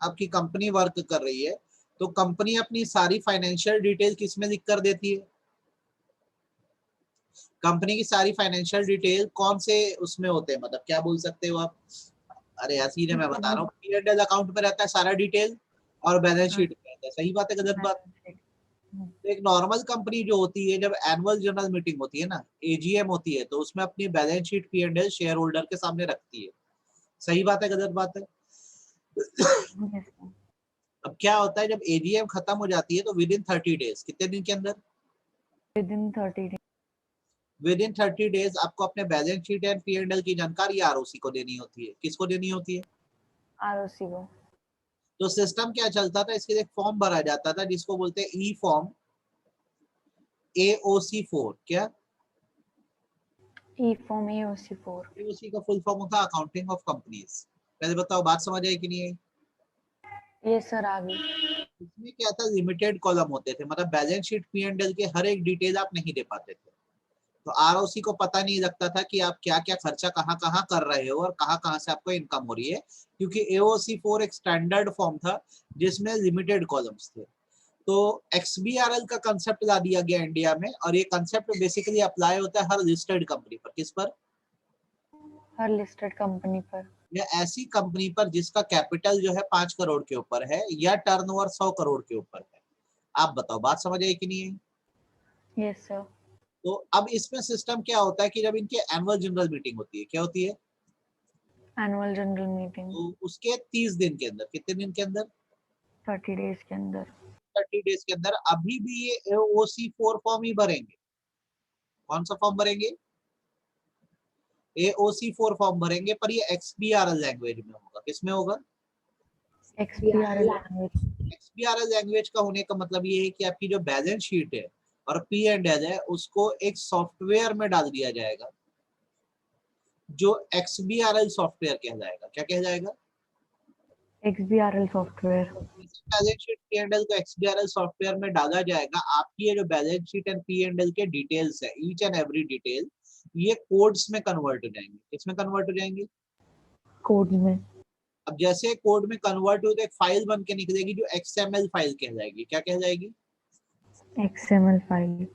आपकी company work कर रही है, तो कंपनी अपनी सारी फाइनेंशियल डिटेल किस में लिख कर देती है? कंपनी की सारी फाइनेंशियल डिटेल कौन से उसमें होते हैं, मतलब क्या बोल सकते हो आप? अरे यार सीधे मैं बता रहा हूँ, P&L अकाउंट में रहता है सारा डिटेल और बैलेंस शीट में रहता है। सही बात है गलत बात? तो एक नॉर्मल कंपनी जो होती है, जब एनुअल जनरल मीटिंग होती है ना, एजीएम होती है, तो उसमें अपनी balance sheet P&L share holder के सामने रखती है। सही बात है गलत बात है? अब क्या होता है, जब एजीएम खत्म हो जाती है तो विद इन 30 डेज, कितने दिन के अंदर? विद इन 30 डेज आपको अपने बैलेंस शीट एंड P&L की जानकारी आरओसी को देनी होती है। किसको देनी होती है? आरओसी को। तो सिस्टम क्या चलता था, इसके लिए एक फॉर्म भरा जाता था जिसको बोलते हैं ई फॉर्म AOC4। क्या ई फॉर्म AOC4? AOC का फुल फॉर्म होता है अकाउंटिंग ऑफ कंपनीज। पहले बताओ बात समझ आई कि नहीं आई? यस सर, आ गई। इसमें क्या था, लिमिटेड कॉलम होते थे, मतलब बैलेंस शीट P&L के हर एक डिटेल आप नहीं दे पाते थे। तो आरओसी को पता नहीं लगता था कि आप क्या क्या खर्चा कहाँ कहाँ कर रहे हो और कहाँ कहाँ से आपको इनकम हो रही है, क्योंकि AOC4 एक स्टैंडर्ड फॉर्म था जिसमें लिमिटेड कॉलम्स थे। तो XBRL का कंसेप्ट ला दिया गया इंडिया में, और ये कंसेप्ट बेसिकली अप्लाई होता है हर लिस्टेड कंपनी पर। किस पर? हर लिस्टेड कंपनी पर, या ऐसी कंपनी पर जिसका कैपिटल जो है 5 करोड़ के ऊपर है या टर्नओवर 100 करोड़ के ऊपर है। आप बताओ बात समझ आई कि नहीं है? Yes sir. तो अब इसमें सिस्टम क्या होता है कि जब इनकी एनुअल जनरल मीटिंग होती है, क्या होती है? एनुअल जनरल मीटिंग तो उसके 30 दिन के अंदर, कितने दिन के अंदर? 30 डेज के अंदर। 30 डेज के अंदर अभी भी ये AOC4 फॉर्म ही भरेंगे। कौन सा फॉर्म भरेंगे? AOC4 फॉर्म भरेंगे, पर ये XBRL लैंग्वेज में होगा। किसमें होगा? XBRL language. XBRL लैंग्वेज का होने का मतलब ये है कि आपकी जो बैलेंस शीट है और P&L है उसको एक सॉफ्टवेयर में डाल दिया जाएगा, जो XBRL सॉफ्टवेयर कहलाएगा। क्या कहलाएगा? XBRL software. Balance sheet P&L को XBRL सॉफ्टवेयर में डाला जाएगा। आपकी ये जो बैलेंस शीट एंड P&L के डिटेल्स है, ईच एंड एवरी डिटेल, ये कोड्स में कन्वर्ट हो जाएंगे। किसमें कन्वर्ट हो जाएंगे? कोड में। अब जैसे कोड में कन्वर्ट हो तो एक फाइल बन के निकलेगी जो XML फाइल कहलाएगी। क्या कहलाएगी? XML file.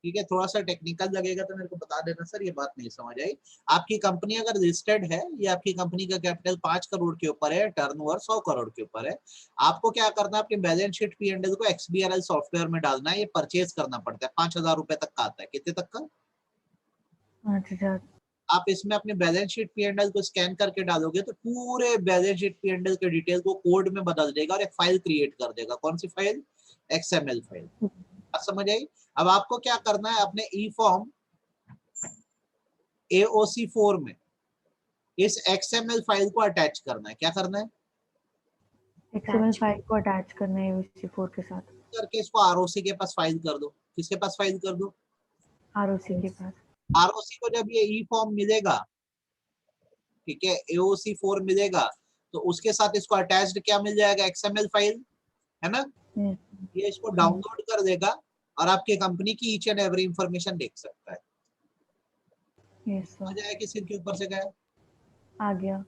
ठीक है, थोड़ा सा टेक्निकल लगेगा तो मेरे को बता देना सर, ये बात नहीं समझ आई। आपकी कंपनी अगर लिस्टेड है, या आपकी कंपनी का कैपिटल 5 करोड़ के ऊपर है, टर्नओवर 100 करोड़ के ऊपर है, आपको क्या करना है, अपनी बैलेंस शीट P&L को XBRL सॉफ्टवेयर में डालना है। ये परचेज करना पड़ता है, 5,000 रुपए तक का आता है। कितने तक का? 5,000। आप इसमें अपने बैलेंस शीट P&L को स्कैन करके डालोगे तो पूरे बैलेंस शीट P&L के डिटेल को कोड में बदल देगा और एक फाइल क्रिएट कर देगा। कौन सी फाइल? XML file. समझ आई? अब आपको क्या करना है, अपने ई फॉर्म AOC4 में इस XML फाइल को अटैच करना है। क्या करना है? XML फाइल को अटैच करना है AOC4 के साथ। करके इसको ROC के पास फाइल कर दो। किसके पास फाइल कर दो? ROC के पास। ROC को जब ये ई फॉर्म मिलेगा, ठीक है, AOC4 मिलेगा, तो उसके साथ इसको अटैच्ड क्या मिल जाएगा? XML फाइल, है ना? ये इसको डाउनलोड कर देगा और आपके कंपनी की ईच एंड एवरी इंफॉर्मेशन देख सकता है। Yes sir. समझ आया कि सिर के ऊपर से गया? आ गया।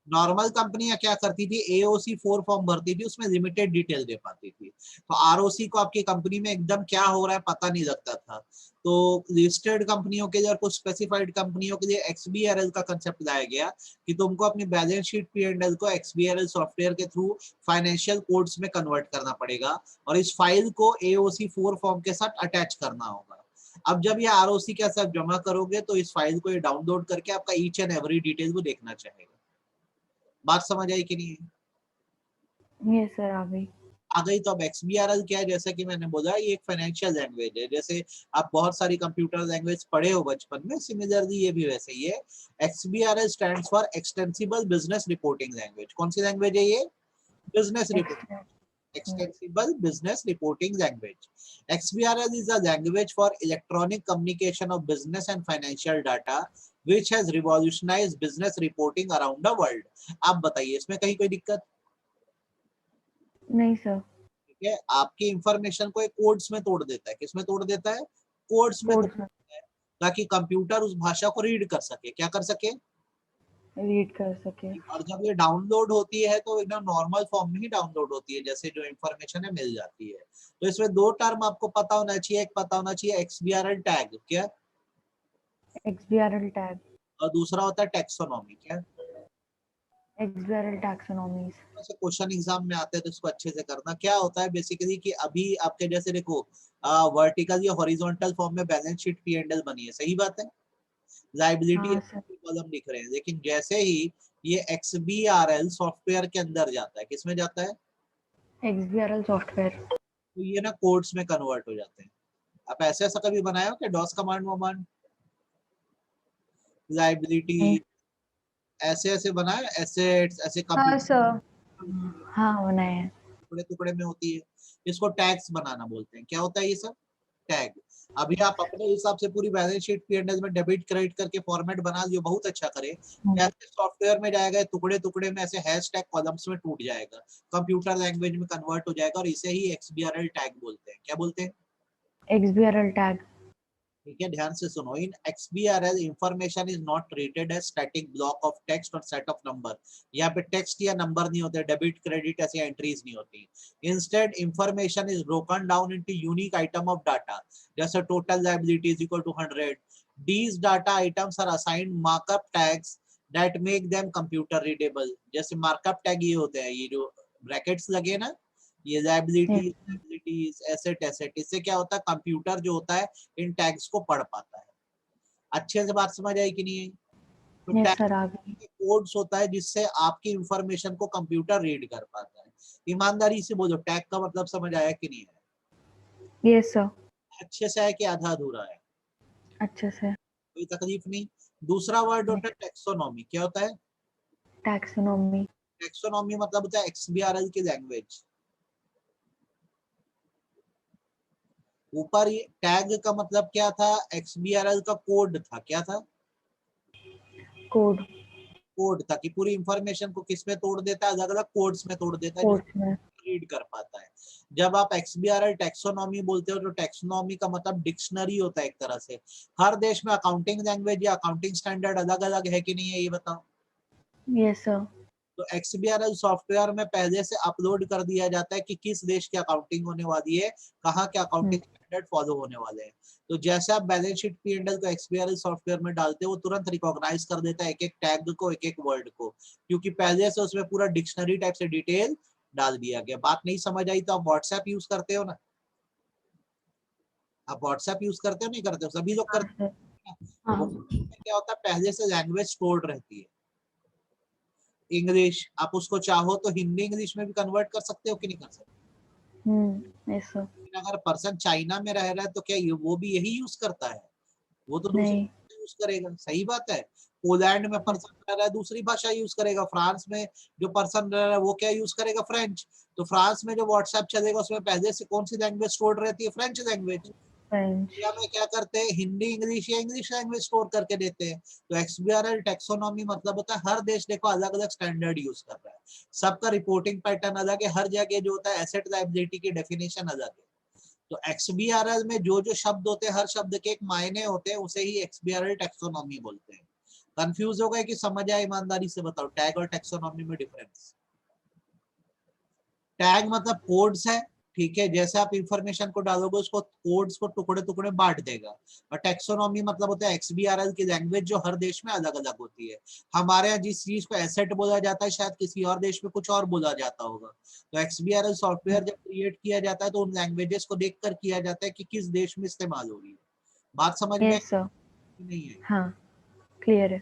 नॉर्मल कंपनियां क्या करती थी, AOC4 फॉर्म भरती थी, उसमें लिमिटेड डिटेल दे पाती थी। तो ROC को आपकी कंपनी में एकदम क्या हो रहा है पता नहीं लगता था। तो लिस्टेड कंपनियों के लिए और कुछ स्पेसिफाइड कंपनियों के लिए XBRL का कंसेप्ट लाया गया कि तुमको अपनी बैलेंस शीट P&L को XBRL सॉफ्टवेयर के थ्रू फाइनेंशियल कोड्स में कन्वर्ट करना पड़ेगा और इस फाइल को AOC4 फॉर्म के साथ अटैच करना होगा। अब जब ये ROC के साथ जमा करोगे तो इस फाइल को ये डाउनलोड करके आपका ईच एंड एवरी डिटेल को देखना चाहेगा। बात समझ आई कि नहीं? यस सर, आ गई। आ गई। तो अब XBRL क्या है, जैसा कि मैंने बोला, ये एक फाइनेंशियल लैंग्वेज है। जैसे आप बहुत सारी कंप्यूटर लैंग्वेज पढ़े हो बचपन में, सिमिलरली ये भी वैसे ही है। XBRL stands for extensible business reporting language. कौन सी लैंग्वेज है ये? Business reporting, extensible business reporting language. XBRL is a language for electronic communication of business and financial data, which has revolutionized business reporting around the world. आप बताइए इसमें कहीं कोई दिक्कत? नहीं सर। ठीक है, आपकी इंफॉर्मेशन को एक कोड्स में तोड़ देता है। किसमें तोड़ देता है? कोड्स में तोड़ देता है, ताकि कंप्यूटर उस भाषा को रीड कर सके। क्या कर सके? रीड कर सके। और जब ये डाउनलोड होती है तो एकदम नॉर्मल फॉर्म में ही डाउनलोड होती है, जैसे जो इंफॉर्मेशन है मिल जाती है। तो इसमें दो टर्म आपको पता होना चाहिए, एक पता होना चाहिए XBRL टैग क्या, XBRL टैग, और दूसरा होता है टैक्सोनॉमी क्या। XBRL टैक्सोनॉमीज। ऐसे क्वेश्चन एग्जाम में आते हैं तो इसको अच्छे से करना। क्या होता है बेसिकली कि अभी आपके जैसे देखो वर्टिकल या हॉरिजॉन्टल फॉर्म में बैलेंस शीट P&L बनी है, सही बात है, लाइबिलिटी हाँ सर। कॉलम दिख रहे हैं, लेकिन जैसे ही ये XBRL सॉफ्टवेयर के अंदर जाता है, किसमें जाता है, XBRL सॉफ्टवेयर। तो ये ना कोड्स में कन्वर्ट हो जाते हैं। आप ऐसे ऐसा कभी बनाया हो कि डॉस कमांड वमांड लाइबिलिटी नहीं। ऐसे ऐसे बनाया, एसेट्स ऐसे हाँ कंप्यूटर सर। हाँ बनाए हैं। टुकड़े टुकड़े में होती है, इसको टैग्स बनाना बोलते हैं। क्या होता है ये सब, टैग। अभी आप अपने हिसाब से पूरी बैलेंस शीट P&L में डेबिट क्रेडिट करके फॉर्मेट बना लियो, बहुत अच्छा करे। ऐसे सॉफ्टवेयर में जाएगा टुकड़े टुकड़े में, ऐसे हैश टैग कॉलम्स में टूट जाएगा, कंप्यूटर लैंग्वेज में कन्वर्ट हो जाएगा, और इसे ही XBRL टैग बोलते हैं। क्या बोलते हैं, XBRL टैग। ठीक है, ध्यान से सुनो। In XBRL information is not treated as static block of text और सेट ऑफ नंबर। यहाँ पे टेक्स्ट या नंबर नहीं होते, डेबिट क्रेडिट ऐसी एंट्रीज नहीं होती। Instead information is broken down into unique item of data, जैसे total liability is equal to 100। These data items are assigned markup tags that make them computer readable। जैसे markup tag ये होते हैं, ये जो ब्रैकेट्स लगे ना, ये लायबिलिटीज एसेट एसेट, इससे क्या होता है, कंप्यूटर जो होता है इन टैग्स को पढ़ पाता है। अच्छे से बात समझ आई कि नहीं है। तो यस टैग सर आ गई। कोड्स होता है जिससे आपकी इंफॉर्मेशन को कंप्यूटर रीड कर पाता है। ईमानदारी से बोलो, टैग का मतलब समझ आया कि नहीं है, यस सर। अच्छे से है कि आधा अधूरा है, अच्छे से। कोई तकलीफ नहीं। दूसरा वर्ड होता है टेक्सोनॉमी। क्या होता है, टैक्सोनॉमी। टेक्सोनॉमी मतलब होता है XBRL की लैंग्वेज। ऊपर ये टैग का मतलब क्या था, XBRL का कोड था, क्या था, कोड। कोड था, कि पूरी इंफॉर्मेशन को किस में तोड़ देता है, अलग अलग कोड्स में तोड़ देता है, जो कोड्स में। रीड कर पाता है। जब आप XBRL टैक्सोनॉमी बोलते हो तो टैक्सोनॉमी का मतलब डिक्शनरी होता है एक तरह से। हर देश में अकाउंटिंग लैंग्वेज या अकाउंटिंग स्टैंडर्ड अलग अलग है कि नहीं है, ये बताओ। Yes sir. तो XBRL सॉफ्टवेयर में पहले से अपलोड कर दिया जाता है कि किस देश की अकाउंटिंग होने वाली है, कहाँ के अकाउंटिंग स्टैंडर्ड फॉलो होने वाले हैं। तो जैसे आप बैलेंस शीट P&L को XBRL सॉफ्टवेयर में डालते हो, वो तुरंत रिकॉग्नाइज कर देता है एक एक टैग को, एक एक वर्ड को, क्योंकि पहले से उसमें पूरा डिक्शनरी टाइप से डिटेल डाल दिया गया। बात नहीं समझ आई तो आप व्हाट्सएप यूज करते हो ना, आप व्हाट्सएप यूज करते हो नहीं करते हो, सभी लोग हाँ करते सर। हैं ना। तो हाँ। WhatsApp में क्या होता है, पहले से लैंग्वेज स्टोर्ड रहती है। इंग्लिश आप उसको चाहो तो हिंदी इंग्लिश में भी कन्वर्ट कर सकते हो कि नहीं कर सकते। Yes sir. लेकिन अगर पर्सन चाइना में रह रहा है तो क्या ये वो भी यही यूज करता है, वो तो दूसरी नहीं। यूज करेगा, सही बात है। पोलैंड में पर्सन रह रहा है दूसरी भाषा यूज करेगा, फ्रांस में जो पर्सन रह रहा है वो क्या यूज करेगा, फ्रेंच। तो फ्रांस में जो व्हाट्सएप चलेगा उसमें पहले से कौन सी लैंग्वेज स्टोर्ड रहती है, फ्रेंच लैंग्वेज। फ्रेंच। इंडिया में क्या करते हैं, हिंदी इंग्लिश या इंग्लिश लैंग्वेज स्टोर करके देते हैं। तो XBRL टैक्सोनॉमी मतलब होता है हर देश देखो अलग अलग स्टैंडर्ड यूज कर रहा है, सबका रिपोर्टिंग पैटर्न अलग है, हर जगह जो होता है एसेट लायबिलिटी की डेफिनेशन अलग है। तो XBRL में जो जो शब्द होते हैं, हर शब्द के एक मायने होते हैं, उसे ही XBRL टैक्सोनॉमी बोलते हैं। कंफ्यूज हो गए कि समझ आए, ईमानदारी से बताओ टैग और टैक्सोनॉमी में डिफरेंस। टैग मतलब कोड्स है, ठीक है, जैसे आप इंफॉर्मेशन को डालोगे उसको कोड्स को टुकड़े टुकड़े बांट देगा। और टैक्सोनॉमी मतलब होता है XBRL की लैंग्वेज जो हर देश में अलग अलग होती है। हमारे यहाँ जिस चीज को एसेट बोला जाता है शायद किसी और देश में कुछ और बोला जाता होगा। तो XBRL सॉफ्टवेयर जब क्रिएट किया जाता है तो उन लैंग्वेजेस को देखकर किया जाता है कि किस देश में इस्तेमाल हो रही है। बात समझ में यस सर। नहीं है, हाँ क्लियर है।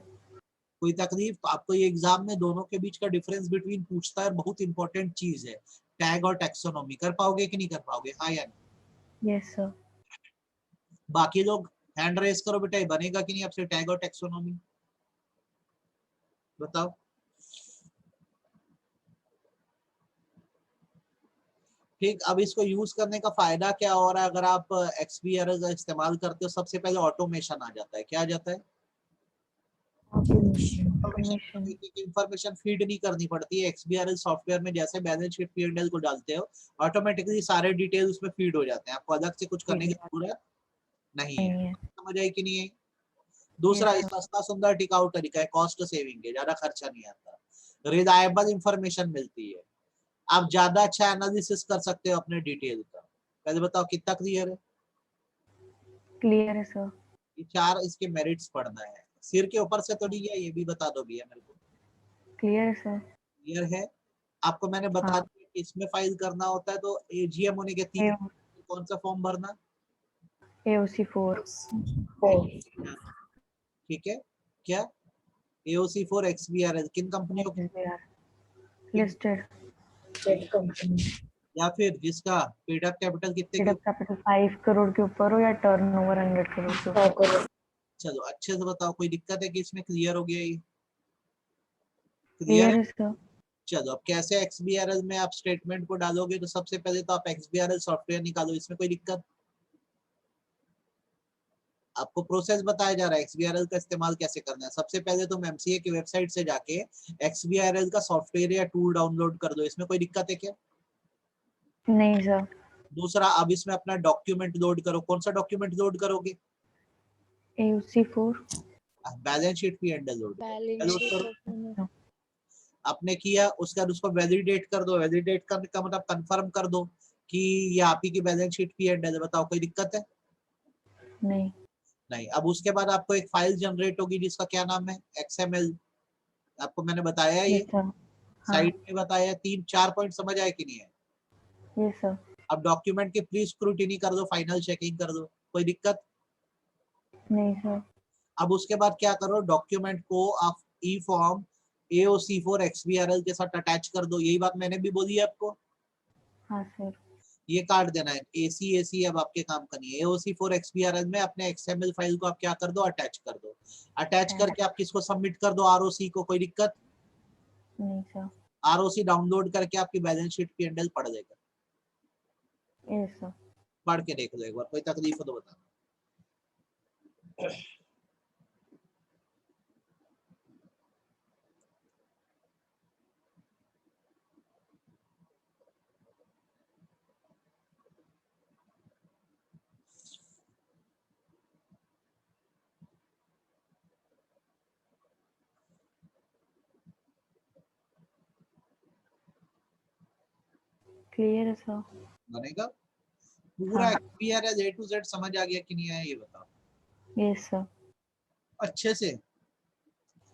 कोई तकलीफ, तो आपको ये एग्जाम में दोनों के बीच का डिफरेंस बिटवीन पूछता है, बहुत इंपॉर्टेंट चीज है। टैग और टैक्सोनॉमी कर पाओगे कि नहीं कर पाओगे, हाँ या नहीं। Yes sir. बाकी लोग हैंड रेस करो बेटा, ये बनेगा कि नहीं आपसे टैग और टैक्सोनॉमी, बताओ। ठीक, अब इसको यूज करने का फायदा क्या हो रहा है, अगर आप XBRL का इस्तेमाल करते हो, सबसे पहले ऑटोमेशन आ जाता है। क्या आ जाता है, ऑटोमेशन। एक एक इंफॉर्मेशन फीड नहीं करनी पड़ती है XBRL सॉफ्टवेयर में, जैसे बैलेंस शीट P&L को डालते हो ऑटोमेटिकली सारे डिटेल उसमें फीड हो जाते हैं, आपको अलग से कुछ करने की जरूरत नहीं है। नहीं है। समझ आई कि नहीं है। दूसरा, Yes, ये sir. सस्ता सुंदर टिकाऊ तरीका है, कॉस्ट सेविंग है, ज्यादा खर्चा नहीं आता, रिलायबल इंफॉर्मेशन मिलती है, आप ज्यादा अच्छा एनालिसिस कर सकते हो अपने डिटेल का। पहले बताओ कितना क्लियर है? Clear है sir. ये चार इसके मेरिट्स पढ़ना है, सिर के ऊपर से तो नहीं है, ये भी बता दो भैया मेरे को। Clear है sir. क्लियर है? आपको मैंने बता हाँ. दिया कि इसमें फाइल करना होता है, तो एजीएम होने के 3 AO, कौन सा फॉर्म भरना? AOC 4. ठीक है, क्या एओसी फॉर एक्सबीआरएल किन कंपनियों के? XBR. किन, Listed. या फिर जिसका पेड अप कैपिटल कितने Paid के up ऊपर? capital 5 करोड़ के ऊपर हो या टर्नओवर 100 करोड़ के ऊपर. चलो अच्छे से बताओ, कोई दिक्कत है कि इसमें क्लियर हो गया ये? क्लियर Clear है? है sir. चलो अब कैसे एक्सबीआरएल में आप स्टेटमेंट को डालोगे, तो सबसे पहले तो आप एक्सबीआरएल सॉफ्टवेयर निकालो, इसमें कोई दिक्कत? आपको प्रोसेस बताया जा रहा है एक्सबीआरएल का इस्तेमाल कैसे करना है। सबसे पहले तुम एमसीए की वेबसाइट से जाके एक्सबीआरएल का सॉफ्टवेयर या टूल डाउनलोड कर दो, इसमें कोई दिक्कत है क्या? नहीं sir. दूसरा, अब इसमें अपना डॉक्यूमेंट लोड करो, कौन सा डॉक्यूमेंट लोड करोगे? AOC 4. Balance sheet P and load balance sheet करो। ओपन आपने किया, उसके बाद उसको वैलिडेट कर दो, वैलिडेट करने का मतलब कंफर्म कर दो कि ये आप ही की balance sheet P and L. बताओ कोई दिक्कत है? नहीं. नहीं। अब उसके बाद आपको एक फाइल जनरेट होगी जिसका क्या नाम है, एक्सएमएल। आपको मैंने बताया ये, Yes sir. हाँ. साइड में बताया, 3-4 पॉइंट समझ आए कि नहीं है? Yes sir. अब डॉक्यूमेंट की प्री स्क्रूटिनी कर दो, फाइनल चेकिंग कर दो, कोई दिक्कत? नहीं sir. अब उसके बाद क्या करो, डॉक्यूमेंट को आप ई फॉर्म एओसी फॉर एक्सबीआरएल के साथ अटैच कर दो, यही बात मैंने भी बोली है आपको। हाँ sir. ये काट देना है, एसी अब आपके काम का नहीं है। एओसी फॉर एक्सबीआरएल में अपने एक्सएमएल फाइल को आप क्या कर दो, अटैच कर दो। अटैच करके आप किसको सबमिट कर दो, आरओसी को, कोई दिक्कत? नहीं sir. आरओसी डाउनलोड करके आपकी balance sheet P and L पढ़ देगा, Yes sir. पढ़ के देख लो एक बार, कोई तकलीफ हो तो बताना। Clear है sir. बनेगा पूरा हाँ. एक्सबीआरएल ए टू जेड समझ आ गया कि नहीं आया, ये बताओ Yes sir. अच्छे से।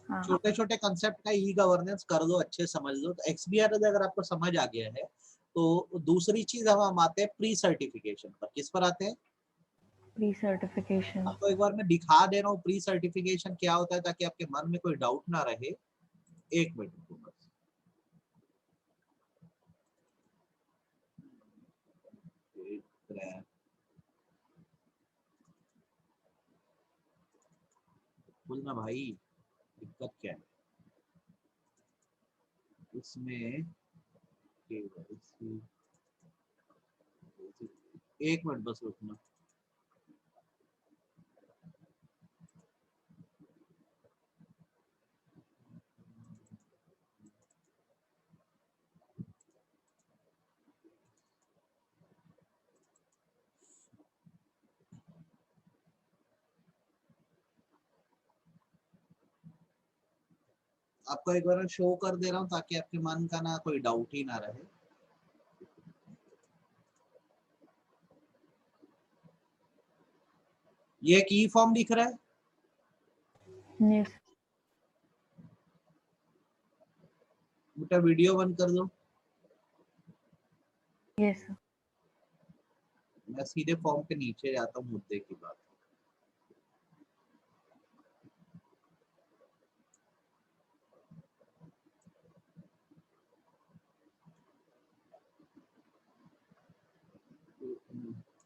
हाँ. छोटे छोटे कंसेप्ट का ई गवर्नेंस कर लो, अच्छे समझ लो, तो एक्सबीआरएल अगर आपको समझ आ गया है, तो दूसरी चीज हम आते हैं प्री सर्टिफिकेशन पर। किस पर आते हैं? Pre-certification. आपको एक बार मैं दिखा दे रहा हूँ प्री सर्टिफिकेशन क्या होता है, ताकि आपके मन में कोई डाउट ना रहे। एक मिनट रुको बस। बोलना भाई, दिक्कत क्या है इसमें? एक मिनट बस रुकना। आपको एक बार शो कर दे रहा हूँ ताकि आपके मन का ना कोई डाउट ही ना रहे। ये एक ई फॉर्म दिख रहा है, Yes. बेटा वीडियो बंद कर दो। Yes sir. मैं सीधे फॉर्म के नीचे जाता हूँ, मुद्दे की बात।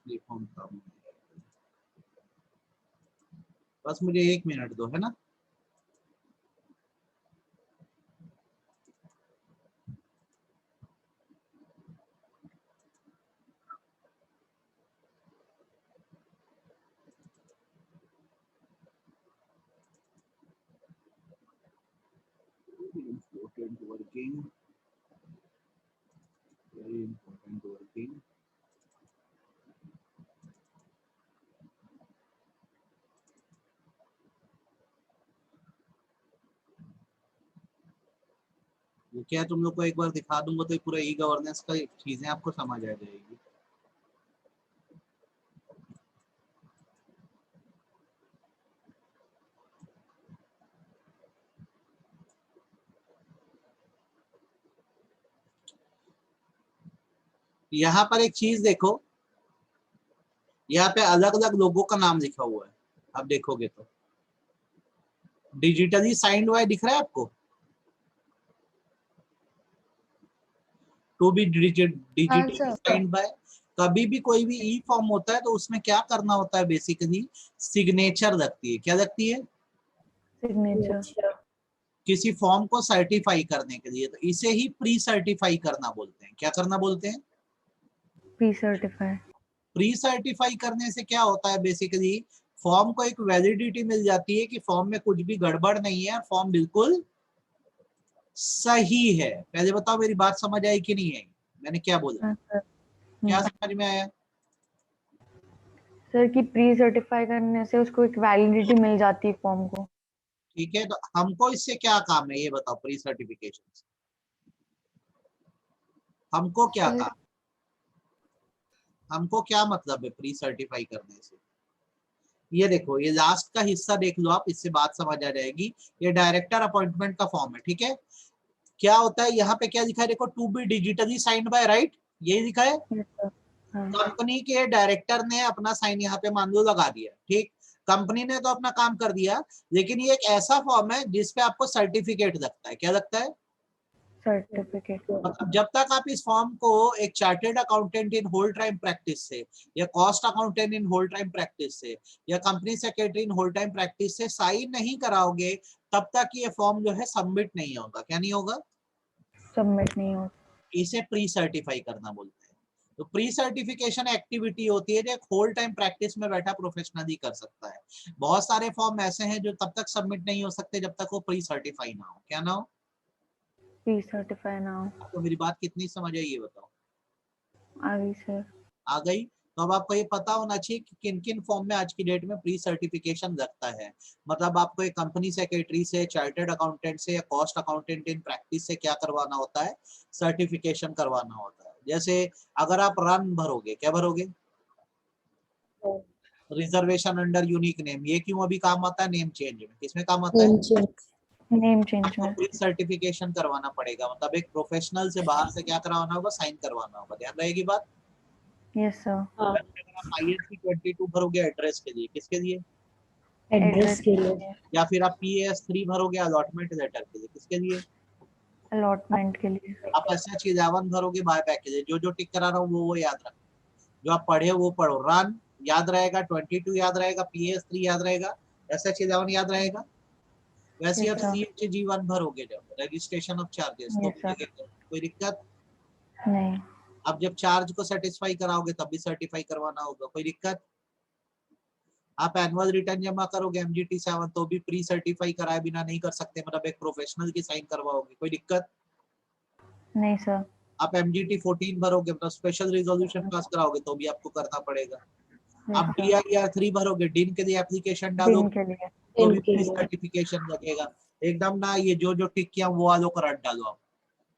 ये फॉर्म का बस मुझे 1 मिनट दो, है ना? Important working, very important working. क्या तुम लोग को एक बार दिखा दूंगा तो ये पूरा ई गवर्नेंस का चीजें आपको समझ आ जाएगी। यहाँ पर एक चीज देखो, यहाँ पे अलग अलग लोगों का नाम लिखा हुआ है, आप देखोगे तो डिजिटली साइंड बाय दिख रहा है आपको, to be digitally signed by. कभी भी कोई भी ई फॉर्म होता है तो उसमें क्या करना होता है, बेसिकली सिग्नेचर लगती है। क्या लगती है? सिग्नेचर। किसी फॉर्म को सर्टिफाई करने के लिए, तो इसे ही प्री सर्टिफाई करना बोलते हैं। क्या करना बोलते हैं? Pre certify. प्री सर्टिफाई करने से क्या होता है, बेसिकली फॉर्म को एक वैलिडिटी मिल जाती है कि फॉर्म में कुछ भी गड़बड़ नहीं है, फॉर्म बिल्कुल सही है। पहले बताओ मेरी बात समझ आई कि नहीं आई, मैंने क्या बोला? हाँ सर। क्या समझ में आया? सर कि प्री सर्टिफाई करने से उसको एक वैलिडिटी मिल जाती है फॉर्म को। ठीक है, तो हमको इससे क्या काम है ये बताओ, प्री सर्टिफिकेशन से हमको क्या सर काम, हमको क्या मतलब है प्री सर्टिफाई करने से? ये देखो, ये लास्ट का हिस्सा देख लो आप, इससे बात समझ आ जाएगी। ये डायरेक्टर अपॉइंटमेंट का फॉर्म है, ठीक है। क्या होता है यहाँ पे, क्या लिखा है देखो, to be digitally signed by, right, यही लिखा है। Yes sir. हाँ कंपनी के डायरेक्टर ने अपना साइन यहाँ पे मान लो लगा दिया, ठीक, कंपनी ने तो अपना काम कर दिया, लेकिन ये एक ऐसा फॉर्म है जिसपे आपको सर्टिफिकेट लगता है। क्या लगता है? सर्टिफिकेट। मतलब जब तक आप इस फॉर्म को एक chartered accountant in whole time practice से, या cost accountant in whole time practice से, या company secretary in whole time practice से साइन नहीं कराओगे, तब तक ये फॉर्म जो है सबमिट नहीं होगा। क्या नहीं होगा? सबमिट नहीं हो। इसे प्री सर्टिफाई करना बोलते हैं। तो प्री सर्टिफिकेशन एक्टिविटी होती है जो एक होल टाइम प्रैक्टिस में बैठा प्रोफेशनल ही कर सकता है। बहुत सारे फॉर्म ऐसे हैं जो तब तक सबमिट नहीं हो सकते जब तक वो प्री सर्टिफाई ना हो। क्या ना हो? प्री सर्टिफाई ना हो। तो मेरी बात कितनी समझ आई ये बताओ? आ गई सर। आ गई। तो अब आपको ये पता होना चाहिए कि किन किन फॉर्म में आज की डेट में प्री सर्टिफिकेशन लगता है। मतलब आपको एक कंपनी सेक्रेटरी से, चार्टर्ड अकाउंटेंट से, या कॉस्ट अकाउंटेंट इन प्रैक्टिस से क्या करवाना होता है, सर्टिफिकेशन करवाना होता है। जैसे अगर आप रन भरोगे, क्या भरोगे, रिजर्वेशन अंडर यूनिक नेम, ये क्यों अभी काम आता है? नेम चेंज में। किसमें काम आता है? नेम चेंज आपको में। प्री सर्टिफिकेशन करवाना पड़ेगा, मतलब एक प्रोफेशनल से बाहर से क्या करवाना होगा, साइन करवाना होगा। ध्यान रहेगी बात। Yes sir. अगर आप ISC 22 भरोगे एड्रेस के लिए, किसके लिए? एड्रेस के लिए। या फिर आप PAS 3 भरोगे अलॉटमेंट लेटर के लिए, किसके लिए? अलॉटमेंट के लिए। आप SH11 भरोगे बायबैक के लिए। जो जो टिक करा रहा हूँ वो याद रखो, जो आप पढ़े वो पढ़ो। रन याद रहेगा, 22 याद रहेगा, PAS 3 याद रहेगा, SH11 याद रहेगा। वैसे यस आप सर। CH1 भरोगे जब रजिस्ट्रेशन ऑफ चार्जेस, तो यस भी सर। लगेगा। कोई दिक्कत? नहीं। अब जब चार्ज को सेटिस्फाई कराओगे तब भी सर्टिफाई करवाना होगा। कोई दिक्कत? आप एनुअल रिटर्न जमा करोगे MGT 7, तो भी प्री सर्टिफाई कराए बिना नहीं कर सकते, मतलब एक प्रोफेशनल की साइन करवाओगे। कोई दिक्कत? नहीं सर। आप MGT 14 भरोगे, मतलब स्पेशल रिजोल्यूशन पास कराओगे, तो भी आपको करना पड़ेगा। यस आप सर। DIR 3 भरोगे, डीन के लिए एप्लीकेशन दिन डालोगे, के लिए। तो भी प्री सर्टिफिकेशन लगेगा। एकदम ना ये जो जो टिक किया वो वालों को रट डालो, आप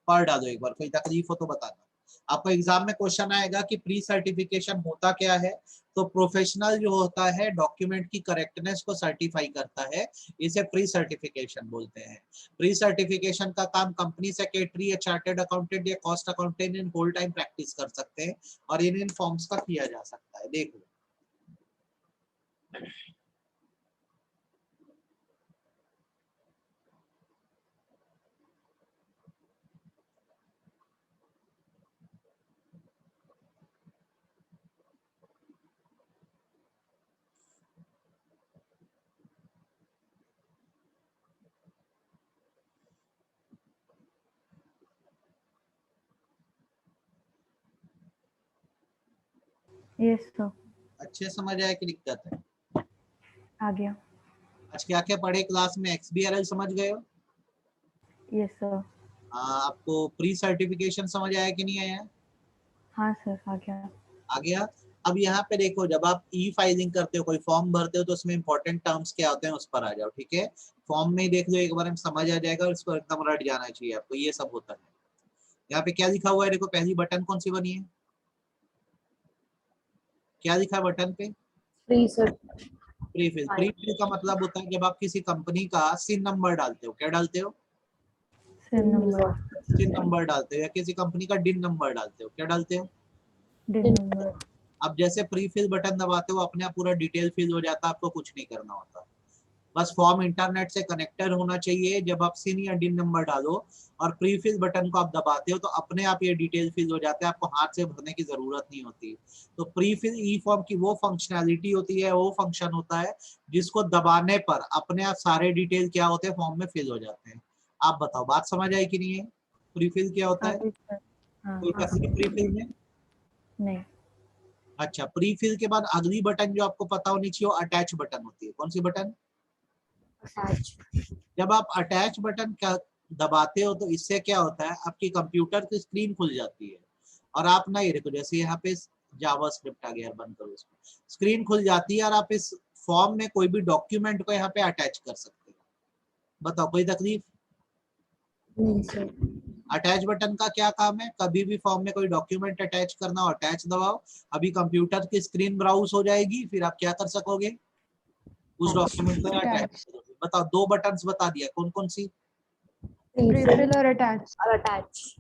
पढ़ डालो एक बार, कोई तकलीफ हो तो बताना। आपको एग्जाम में क्वेश्चन आएगा कि प्री सर्टिफिकेशन होता क्या है। तो प्रोफेशनल जो होता है डॉक्यूमेंट की करेक्टनेस को सर्टिफाई करता है, इसे प्री सर्टिफिकेशन बोलते हैं। प्री सर्टिफिकेशन का काम कंपनी सेक्रेटरी या चार्टर्ड अकाउंटेंट या cost accountant in whole time practice कर सकते हैं, और इन फॉर्म्स का किया जा सकता है। देख लो, यस सर। अच्छे समझ आया कि दिक्कत है? आ गया। आज क्या क्या पढ़े क्लास में? XBRL समझ गए हो? Yes sir. आपको प्री सर्टिफिकेशन समझ आया कि नहीं आया? हाँ सर आ गया। आ गया। अब यहाँ पे देखो, जब आप ई फाइलिंग करते हो, कोई फॉर्म भरते हो, तो उसमें इंपॉर्टेंट टर्म्स क्या होते हैं उस पर आ जाओ, ठीक है। फॉर्म में ही देख लो एक बार, हम समझ आ जाएगा और इसको एकदम रट जाना चाहिए आपको, ये सब होता है। यहाँ पे क्या लिखा हुआ है देखो, पहली बटन कौन सी बनी है, क्या लिखा है बटन पे, फ्री सर। प्रीफिल। प्रीफिल का मतलब होता है जब आप किसी कंपनी का सिन नंबर डालते हो, क्या डालते हो, सिन नंबर, सिन नंबर डालते हो, या किसी कंपनी का डिन नंबर डालते हो, क्या डालते हो। डिन नंबर। अब जैसे प्रीफिल बटन दबाते हो, अपने आप पूरा डिटेल फिल हो जाता है, आपको कुछ नहीं करना होता, बस फॉर्म इंटरनेट से कनेक्टेड होना चाहिए। जब आप सिन या डिन नंबर डालो और प्रीफिल बटन को आप दबाते हो, तो अपने आप ये डिटेल फिल हो जाता है, आपको हाथ से भरने की जरूरत नहीं होती। तो प्रीफिल ई फॉर्म की वो फंक्शनैलिटी होती है, वो फंक्शन होता है जिसको दबाने पर अपने आप सारे डिटेल क्या होते हैं, फॉर्म में फिल हो जाते हैं। आप बताओ, बात समझ आई कि नहीं है, प्रीफिल क्या होता है, हाँ, कोई तकलीफ प्रीफिल में। नहीं। अच्छा, प्रीफिल के बाद अगली बटन जो आपको पता होनी चाहिए, वो अटैच बटन होती है। कौन सी बटन, जब आप अटैच बटन का दबाते हो, तो इससे क्या होता है, आपकी कंप्यूटर की स्क्रीन खुल जाती है, और आप ना, ये देखो जैसे यहाँ पे जावास्क्रिप्ट आ गया, बंद करो इसको, स्क्रीन खुल जाती है और आप इस फॉर्म में कोई भी डॉक्यूमेंट को यहाँ पे अटैच कर सकते हो। बताओ, कोई तकलीफ। नहीं सर। अटैच बटन का क्या काम है, कभी भी फॉर्म में कोई डॉक्यूमेंट अटैच करना हो, अटैच दबाओ, अभी कंप्यूटर की स्क्रीन ब्राउज हो जाएगी, फिर आप क्या कर सकोगे, उस डॉक्यूमेंट को अटैच करोगे। बताओ, दो बटन्स बता दिया, कौन कौन सी, प्रीफिल और अटैच।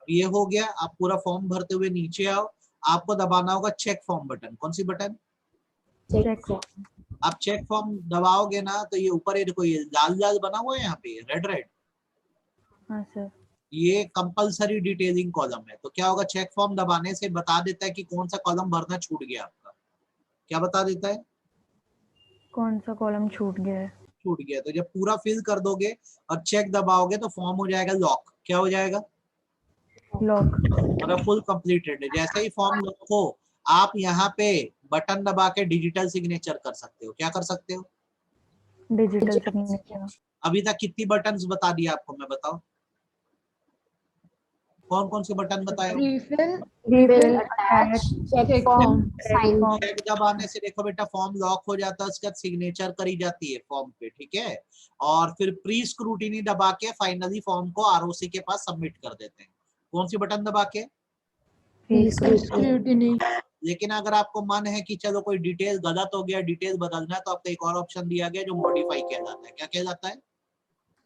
ये हो गया। आप पूरा फॉर्म भरते हुए नीचे आओ, आपको दबाना होगा चेक फॉर्म बटन। कौन सी बटन, चेक। आप चेक फॉर्म दबाओगे ना, तो ये ऊपर, ये देखो, ये लाल लाल बना हुआ है यहाँ पे, रेड रेड, हाँ सर। ये कंपलसरी डिटेलिंग कॉलम है। तो क्या होगा, चेक फॉर्म दबाने से बता देता है कि कौन सा कॉलम भरना छूट गया आपका। क्या बता देता है, कौन सा कॉलम छूट गया है। छूट गया। तो जब पूरा फिल कर दोगे और चेक दबाओगे, तो फॉर्म हो जाएगा लॉक। क्या हो जाएगा, लॉक। मतलब फुल कंप्लीटेड है। जैसे ही फॉर्म लॉक हो, आप यहाँ पे बटन दबा के डिजिटल सिग्नेचर कर सकते हो। क्या कर सकते हो, डिजिटल सिग्नेचर। अभी तक कितनी बटन्स बता दिया आपको, मैं बताओ, कौन कौन से बटन बताए। Prefill, attach, check form, sign. Check दबाने से देखो बेटा, फॉर्म लॉक हो जाता है, उसके बाद सिग्नेचर करी जाती है फॉर्म पे, ठीक है। और फिर प्री स्क्रूटिनी दबा के फाइनली फॉर्म को आरओसी के पास सबमिट कर देते हैं। कौन सी बटन दबा के, लेकिन अगर आपको मन है कि चलो कोई डिटेल गलत हो गया, डिटेल बदलना है, तो आपको एक और ऑप्शन दिया गया जो मॉडिफाई कहलाता है। क्या कहलाता है,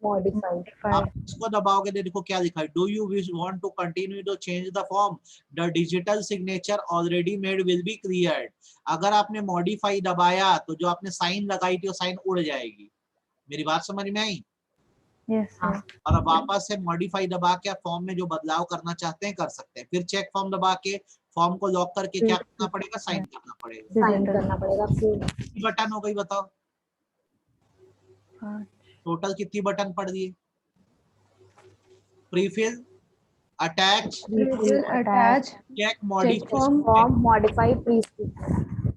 आप इसको दबाओगे तो देखो क्या लिखा है, do you wish want to continue to change the form, the digital signature already made will be cleared. अगर आपने मॉडिफाई दबाया, तो जो आपने साइन लगाई थी, वो साइन उड़ जाएगी। मेरी बात समझ में आई। Yes sir. और अब वापस से मॉडिफाई दबा के आप फॉर्म में जो बदलाव करना चाहते हैं कर सकते हैं। फिर चेक फॉर्म दबा के फॉर्म को लॉक करके क्या करना पड़ेगा, साइन करना पड़ेगा। साइन करना पड़ेगा। कितनी बटन हो गई बताओ, हाँ। टोटल कितनी बटन पड़ दिए, prefill, attach, check, modify, pre.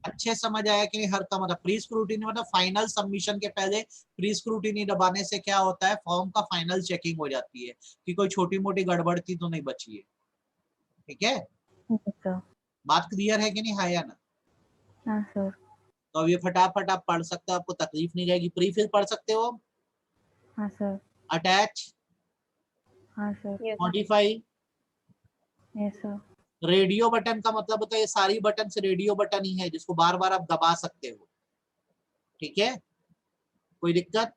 अच्छे समझ आया कि नहीं। हर का मतलब प्री स्क्रूटिनी मतलब फाइनल सबमिशन के पहले प्री स्क्रूटिनी दबाने से क्या होता है, फॉर्म का फाइनल चेकिंग हो जाती है कि कोई छोटी मोटी गड़बड़ थी तो नहीं बची है, ठीक है। सर। बात क्लियर है कि नहीं, हाँ या ना। हाँ सर। तो अब ये फटाफट आप पढ़ सकते हो, आपको तकलीफ नहीं जाएगी। प्रीफिल पढ़ सकते हो, हाँ सर। अटैच, हाँ sir. Modify, yes sir. Radio button का मतलब होता है ये सारी बटन से रेडियो बटन ही है, जिसको बार बार आप दबा सकते हो, ठीक है, कोई दिक्कत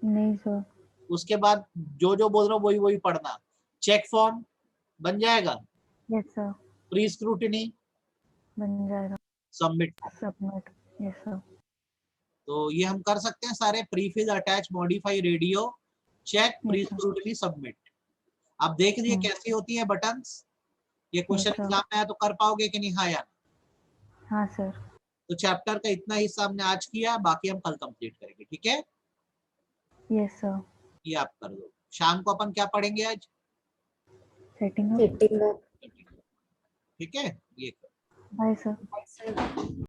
नहीं सर। उसके बाद जो जो बोल रहा हूँ वही वही पढ़ना। चेक फॉर्म बन जाएगा, यस सर। प्री स्क्रूटिनी, बन जाएगा। सबमिट। सबमिट। Yes sir. तो ये हम कर सकते हैं सारे, prefill, attach, modify, radio, check, pre scrutiny, submit. आप देख लिए कैसी होती है बटन्स। ये क्वेश्चन एग्जाम में आया तो कर पाओगे कि नहीं, हाँ या ना। हाँ सर। तो चैप्टर का इतना हिस्सा हमने आज किया, बाकी हम कल कंप्लीट करेंगे, ठीक है। Yes sir. ये आप कर दो। शाम को अपन क्या पढ़ेंगे आज, सेटिंग अप। ठीक है, ये बाय सर।